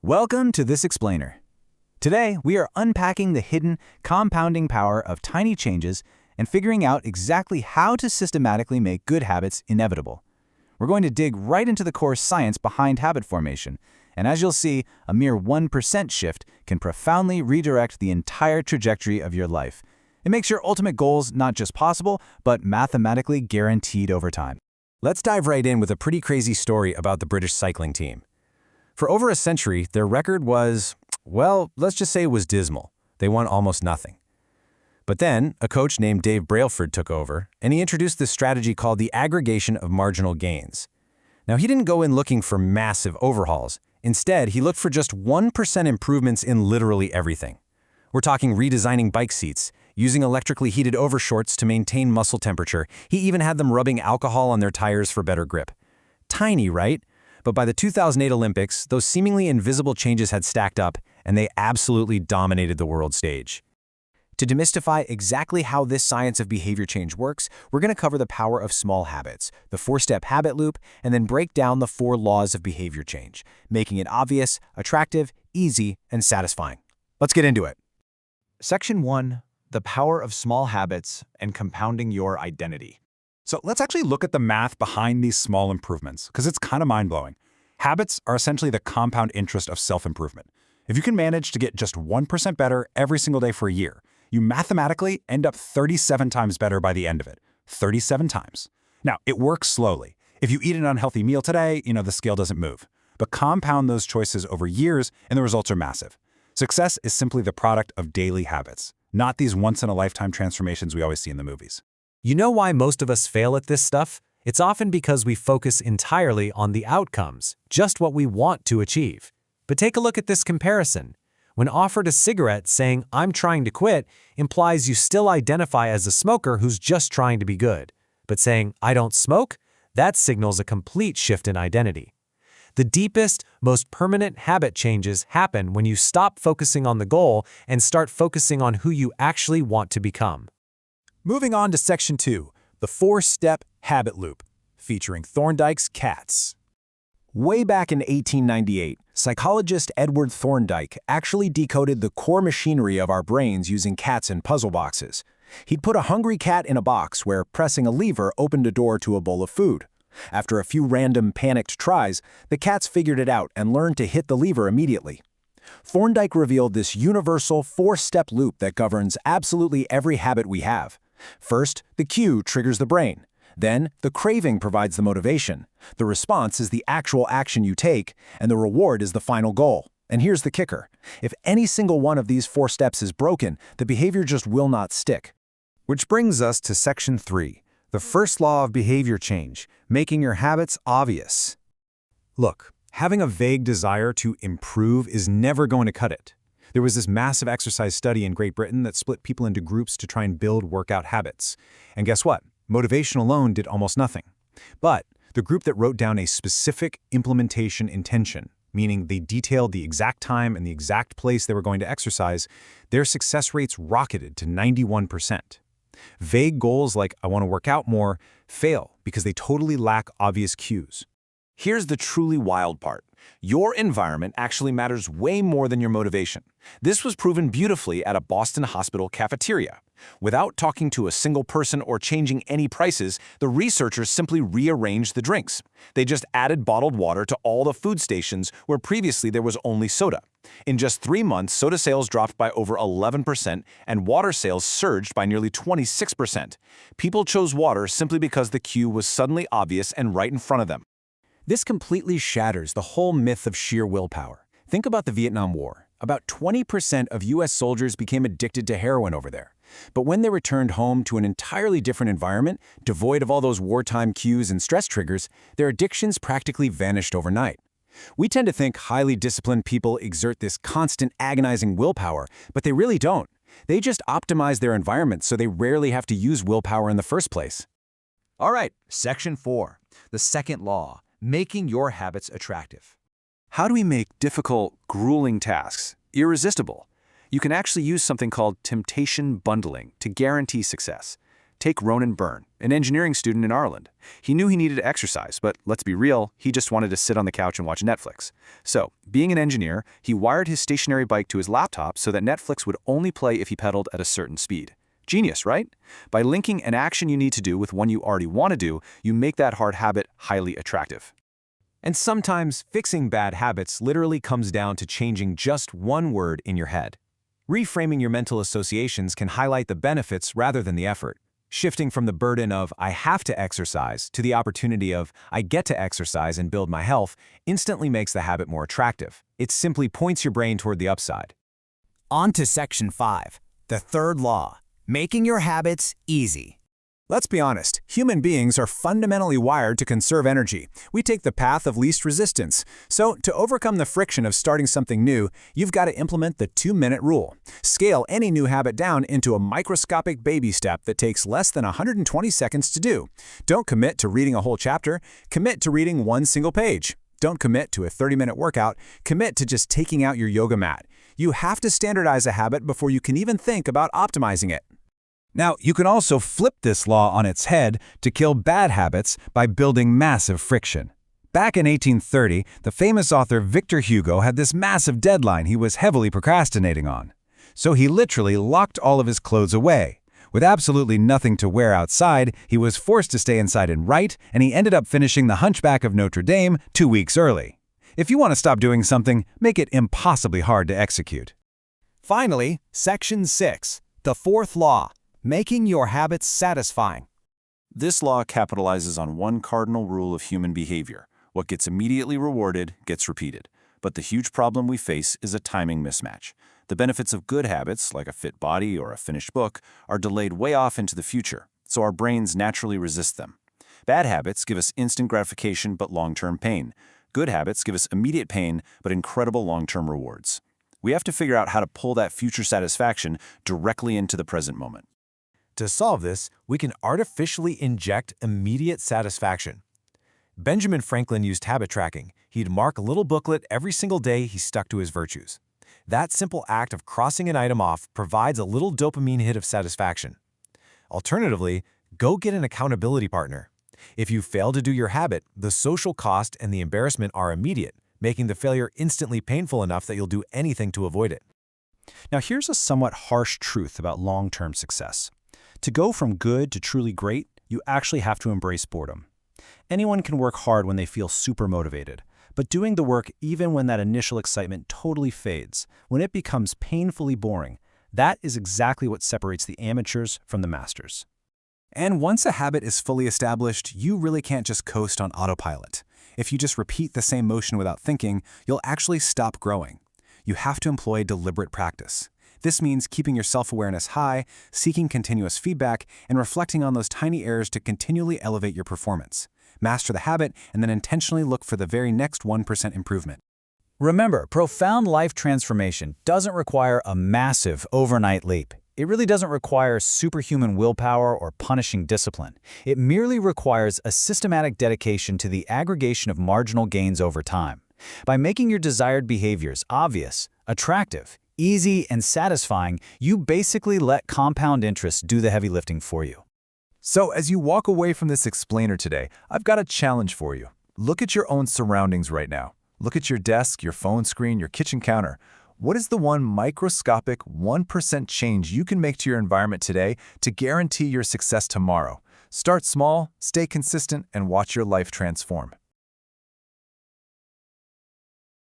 Welcome to This Explainer. Today, we are unpacking the hidden, compounding power of tiny changes and figuring out exactly how to systematically make good habits inevitable. We're going to dig right into the core science behind habit formation, and as you'll see, a mere 1% shift can profoundly redirect the entire trajectory of your life. It makes your ultimate goals not just possible, but mathematically guaranteed over time. Let's dive right in with a pretty crazy story about the British cycling team. For over a century, their record was, well, let's just say it was dismal. They won almost nothing. But then, a coach named Dave Brailsford took over, and he introduced this strategy called the aggregation of marginal gains. Now, he didn't go in looking for massive overhauls. Instead, he looked for just 1% improvements in literally everything. We're talking redesigning bike seats, using electrically heated overshorts to maintain muscle temperature. He even had them rubbing alcohol on their tires for better grip. Tiny, right? But by the 2008 Olympics, those seemingly invisible changes had stacked up, and they absolutely dominated the world stage. To demystify exactly how this science of behavior change works, we're going to cover the power of small habits, the 4-step habit loop, and then break down the 4 laws of behavior change, making it obvious, attractive, easy, and satisfying. Let's get into it. Section 1. The power of small habits and compounding your identity. So let's actually look at the math behind these small improvements, because it's kind of mind-blowing. Habits are essentially the compound interest of self-improvement. If you can manage to get just 1% better every single day for a year, you mathematically end up 37 times better by the end of it. 37 times. Now, it works slowly. If you eat an unhealthy meal today, the scale doesn't move. But compound those choices over years, and the results are massive. Success is simply the product of daily habits, not these once-in-a-lifetime transformations we always see in the movies. You know why most of us fail at this stuff? It's often because we focus entirely on the outcomes, just what we want to achieve. But take a look at this comparison. When offered a cigarette, saying, "I'm trying to quit," implies you still identify as a smoker who's just trying to be good. But saying, "I don't smoke," that signals a complete shift in identity. The deepest, most permanent habit changes happen when you stop focusing on the goal and start focusing on who you actually want to become. Moving on to Section 2, the 4-step habit loop, featuring Thorndike's cats. Way back in 1898, psychologist Edward Thorndike actually decoded the core machinery of our brains using cats in puzzle boxes. He'd put a hungry cat in a box where pressing a lever opened a door to a bowl of food. After a few random panicked tries, the cats figured it out and learned to hit the lever immediately. Thorndike revealed this universal 4-step loop that governs absolutely every habit we have. First, the cue triggers the brain. Then, the craving provides the motivation. The response is the actual action you take, and the reward is the final goal. And here's the kicker. If any single one of these 4 steps is broken, the behavior just will not stick. Which brings us to Section 3, the first law of behavior change, making your habits obvious. Look, having a vague desire to improve is never going to cut it. There was this massive exercise study in Great Britain that split people into groups to try and build workout habits. And guess what? Motivation alone did almost nothing. But the group that wrote down a specific implementation intention, meaning they detailed the exact time and the exact place they were going to exercise, their success rates rocketed to 91%. Vague goals like "I want to work out more" fail because they totally lack obvious cues. Here's the truly wild part. Your environment actually matters way more than your motivation. This was proven beautifully at a Boston hospital cafeteria. Without talking to a single person or changing any prices, the researchers simply rearranged the drinks. They just added bottled water to all the food stations where previously there was only soda. In just 3 months, soda sales dropped by over 11% and water sales surged by nearly 26%. People chose water simply because the cue was suddenly obvious and right in front of them. This completely shatters the whole myth of sheer willpower. Think about the Vietnam War. About 20% of US soldiers became addicted to heroin over there. But when they returned home to an entirely different environment, devoid of all those wartime cues and stress triggers, their addictions practically vanished overnight. We tend to think highly disciplined people exert this constant agonizing willpower, but they really don't. They just optimize their environment so they rarely have to use willpower in the first place. All right, Section 4, the second law, making your habits attractive. How do we make difficult, grueling tasks irresistible? You can actually use something called temptation bundling to guarantee success. Take Ronan Byrne, an engineering student in Ireland. He knew he needed to exercise, but let's be real, he just wanted to sit on the couch and watch Netflix. So, being an engineer, he wired his stationary bike to his laptop so that Netflix would only play if he pedaled at a certain speed. Genius, right? By linking an action you need to do with one you already want to do, you make that hard habit highly attractive. And sometimes fixing bad habits literally comes down to changing just one word in your head. Reframing your mental associations can highlight the benefits rather than the effort. Shifting from the burden of "I have to exercise" to the opportunity of "I get to exercise and build my health" instantly makes the habit more attractive. It simply points your brain toward the upside. On to Section 5, the third law, making your habits easy. Let's be honest, human beings are fundamentally wired to conserve energy. We take the path of least resistance. So, to overcome the friction of starting something new, you've got to implement the 2-minute rule. Scale any new habit down into a microscopic baby step that takes less than 120 seconds to do. Don't commit to reading a whole chapter, commit to reading one single page. Don't commit to a 30-minute workout, commit to just taking out your yoga mat. You have to standardize a habit before you can even think about optimizing it. Now, you can also flip this law on its head to kill bad habits by building massive friction. Back in 1830, the famous author Victor Hugo had this massive deadline he was heavily procrastinating on. So he literally locked all of his clothes away. With absolutely nothing to wear outside, he was forced to stay inside and write, and he ended up finishing The Hunchback of Notre Dame 2 weeks early. If you want to stop doing something, make it impossibly hard to execute. Finally, Section 6, the fourth law, making your habits satisfying. This law capitalizes on one cardinal rule of human behavior. What gets immediately rewarded gets repeated. But the huge problem we face is a timing mismatch. The benefits of good habits, like a fit body or a finished book, are delayed way off into the future, so our brains naturally resist them. Bad habits give us instant gratification but long-term pain. Good habits give us immediate pain but incredible long-term rewards. We have to figure out how to pull that future satisfaction directly into the present moment. To solve this, we can artificially inject immediate satisfaction. Benjamin Franklin used habit tracking. He'd mark a little booklet every single day he stuck to his virtues. That simple act of crossing an item off provides a little dopamine hit of satisfaction. Alternatively, go get an accountability partner. If you fail to do your habit, the social cost and the embarrassment are immediate, making the failure instantly painful enough that you'll do anything to avoid it. Now, here's a somewhat harsh truth about long-term success. To go from good to truly great, you actually have to embrace boredom. Anyone can work hard when they feel super motivated, but doing the work even when that initial excitement totally fades, when it becomes painfully boring, that is exactly what separates the amateurs from the masters. And once a habit is fully established, you really can't just coast on autopilot. If you just repeat the same motion without thinking, you'll actually stop growing. You have to employ deliberate practice. This means keeping your self-awareness high, seeking continuous feedback, and reflecting on those tiny errors to continually elevate your performance. Master the habit, and then intentionally look for the very next 1% improvement. Remember, profound life transformation doesn't require a massive overnight leap. It really doesn't require superhuman willpower or punishing discipline. It merely requires a systematic dedication to the aggregation of marginal gains over time. By making your desired behaviors obvious, attractive, easy, and satisfying, you basically let compound interest do the heavy lifting for you. So as you walk away from this explainer today, I've got a challenge for you. Look at your own surroundings right now. Look at your desk, your phone screen, your kitchen counter. What is the one microscopic 1% change you can make to your environment today to guarantee your success tomorrow? Start small, stay consistent, and watch your life transform.